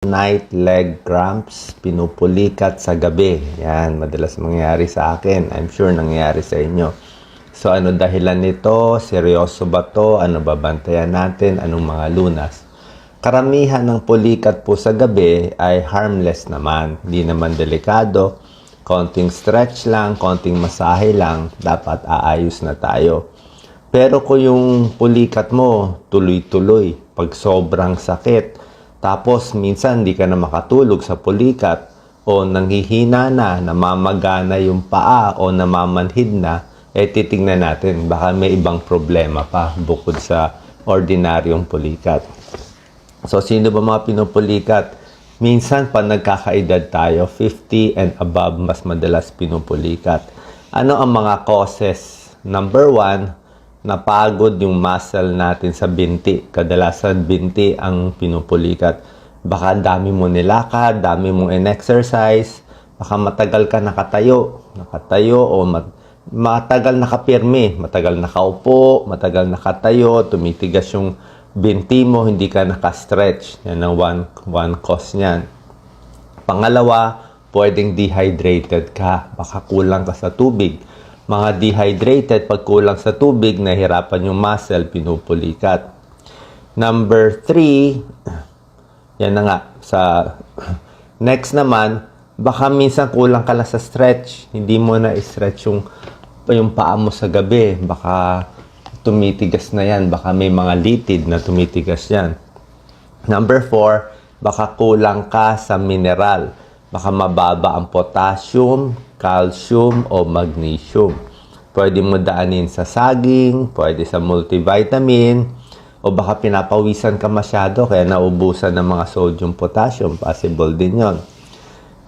night leg cramps, pinupulikat sa gabi. Yan, madalas mangyayari sa akin. I'm sure nangyayari sa inyo. So, ano dahilan nito? Seryoso ba to? Ano ba bantayan natin? Anong mga lunas? Karamihan ng pulikat po sa gabi ay harmless naman. Hindi naman delikado. Konting stretch lang, konting masahe lang, dapat aayos na tayo. Pero kung yung pulikat mo, tuloy-tuloy, pag sobrang sakit, tapos minsan hindi ka na makatulog sa pulikat o nanghihina na, namamagana yung paa o namamanhid na, titingnan natin, baka may ibang problema pa bukod sa ordinaryong pulikat. So, sino ba mga pinupulikat? Minsan, pa nagkakaedad tayo, 50 and above, mas madalas pinupulikat. Ano ang mga causes? Number 1, napagod yung muscle natin sa binti. Kadalasan binti ang pinupulikat. Baka dami mo nilakad, dami mong in-exercise, baka matagal ka nakatayo o matagal nakapirmi, matagal nakaupo, matagal nakatayo, tumitigas yung binti mo, hindi ka naka-stretch. Yan ang one cause niyan. Pangalawa, pwedeng dehydrated ka, baka kulang ka sa tubig. Mga dehydrated, pag kulang sa tubig, nahihirapan yung muscle, pinupulikat. Number 3, yan na nga. Next naman, baka minsan kulang ka lang sa stretch. Hindi mo na i-stretch yung paa mo sa gabi. Baka tumitigas na yan. Baka may mga litid na tumitigas yan. Number 4, baka kulang ka sa mineral. Baka mababa ang potassium, calcium o magnesium. Pwede mo daanin sa saging, pwede sa multivitamin, o baka pinapawisan ka masyado kaya naubusan ng mga sodium, potassium. Possible din yon.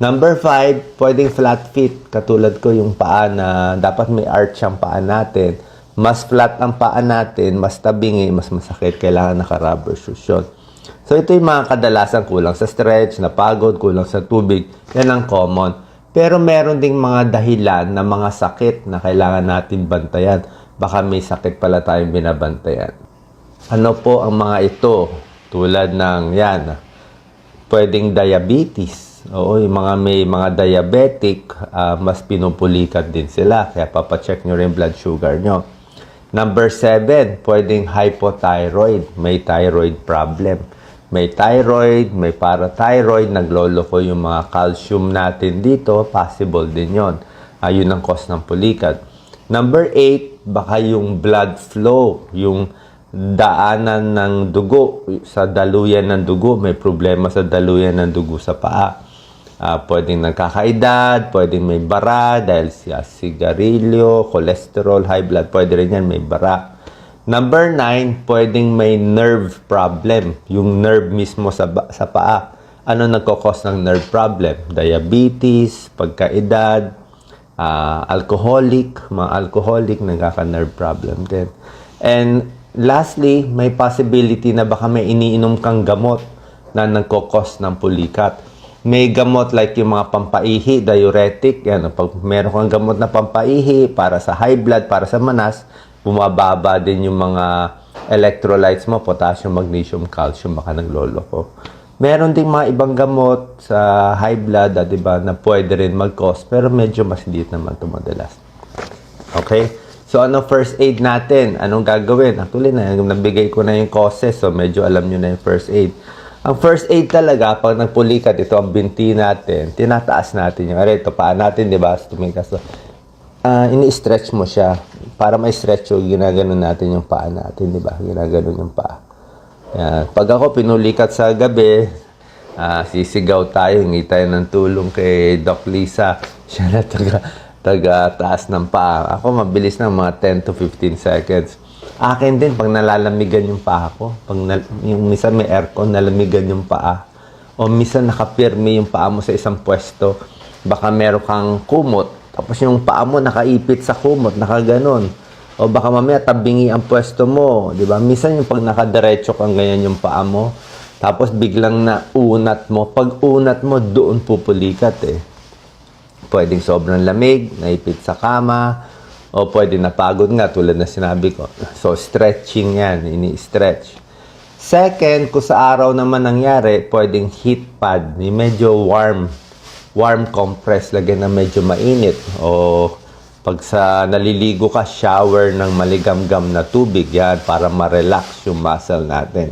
Number 5, pwedeng flat feet. Katulad ko yung paa na dapat may arch ang paa natin. Mas flat ang paa natin, mas tabingi, mas masakit. Kailangan naka-rubber shoes yun. So, ito yung mga kadalasan kulang sa stretch, napagod, kulang sa tubig. Yan ang common. Pero meron ding mga dahilan na mga sakit na kailangan natin bantayan. Baka may sakit pala tayong binabantayan. Ano po ang mga ito? Tulad ng yan, pwedeng diabetes. Oo, yung mga may mga diabetic, mas pinupulikat din sila. Kaya papacheck nyo rin blood sugar nyo. Number 7, pwedeng hypothyroid. May thyroid problem. May thyroid, may parathyroid, nagloloko yung mga calcium natin dito, possible din yon. Yun ang cause ng pulikat. Number 8, baka yung blood flow, yung daanan ng dugo, sa daluyan ng dugo, may problema sa daluyan ng dugo sa paa. Pwedeng nagkakaedad, pwedeng may bara, dahil sa sigarilyo, cholesterol, high blood, pwede rin yan, may bara. Number 9, pwedeng may nerve problem. Yung nerve mismo sa paa. Ano nagkakos ng nerve problem? Diabetes, pagkaedad, mga alcoholic, nagkaka-nerve problem din. And lastly, may possibility na baka may iniinom kang gamot na nagkakos ng pulikat. May gamot like yung mga pampaihi, diuretic. Yan, pag meron kang gamot na pampaihi para sa high blood, para sa manas, bumababa din yung mga electrolytes mo, potassium, magnesium, calcium, baka nagloloko. Meron ding mga ibang gamot sa high blood, diba, na pwede rin mag-cause, pero medyo mas liit naman ito madalas. Okay? So, ano first aid natin? Anong gagawin? Actually, nabigay ko na yung causes, so medyo alam nyo na yung first aid. Ang first aid talaga, pag nagpulikat, ito ang binti natin, tinataas natin yung, ito, paa natin, diba? Tumikas. Ini-stretch mo siya. Para ma-stretch yung ginaganon natin yung paa natin, di ba? Ginaganon yung paa. Yan. Pag ako pinulikat sa gabi, sisigaw tayo, hingi tayo ng tulong kay Doc Lisa. Siya na taga-taas ng paa. Ako mabilis ng mga 10 to 15 seconds. Akin din, pag nalalamigan yung paa ko, yung minsan may aircon, nalamigan yung paa. O minsan nakapirmi yung paa mo sa isang pwesto, baka meron kang kumot, tapos yung paa mo nakaipit sa kumot, nakaganon. O baka mamaya tabingi ang pwesto mo, di ba? Minsan yung pag nakadiretso kang ganyan yung paa mo, tapos biglang naunat mo. Pag unat mo, doon pupulikat eh. Pwedeng sobrang lamig, naipit sa kama, o pwedeng napagod nga tulad na sinabi ko. So, stretching yan, ini-stretch. Second, kung sa araw naman nangyari, pwedeng heat pad, yung medyo warm compress, lagyan na medyo mainit. O pag sa naliligo ka, shower ng maligamgam na tubig, yan, para ma-relax yung muscle natin.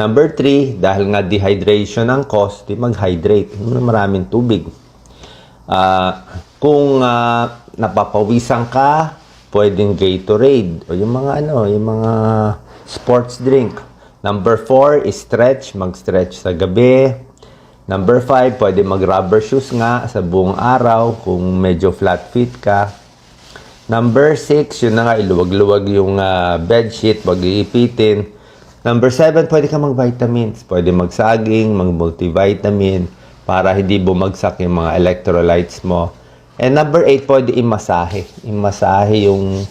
Number 3, dahil nga dehydration ang cause, di mag-hydrate. Maraming tubig. Kung napapawisan ka, pwedeng Gatorade o yung mga sports drink. Number 4 is stretch, mag-stretch sa gabi. Number 5, pwede mag-rubber shoes nga sa buong araw kung medyo flat feet ka. Number 6, yun na nga, iluwag-luwag yung bedsheet, wag iipitin. Number 7, pwede ka mag-vitamins. Pwede mag-saging, mag-multivitamin para hindi bumagsak yung mga electrolytes mo. And number 8, pwede imasahe. Imasahe yung...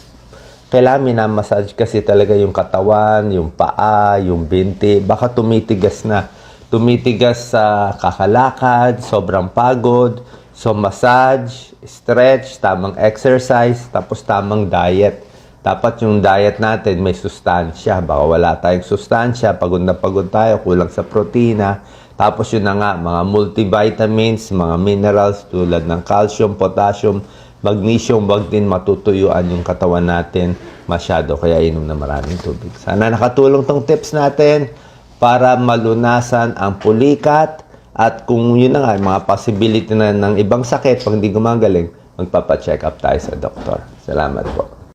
Kailangan minamassage kasi talaga yung katawan, yung paa, yung binti. Baka tumitigas na. Tumitigas sa kakalakad, sobrang pagod. So, massage, stretch, tamang exercise, tapos tamang diet. Dapat yung diet natin may sustansya. Baka wala tayong sustansya, pagod na pagod tayo, kulang sa protina. Tapos yun na nga, mga multivitamins, mga minerals tulad ng calcium, potassium, magnesium, wag din matutuyuan yung katawan natin masyado. Kaya inom na maraming tubig. Sana nakatulong tong tips natin para malunasan ang pulikat. At kung yun na nga, mga possibility na ng ibang sakit, pag hindi gumagaling, magpapacheck up tayo sa doktor. Salamat po.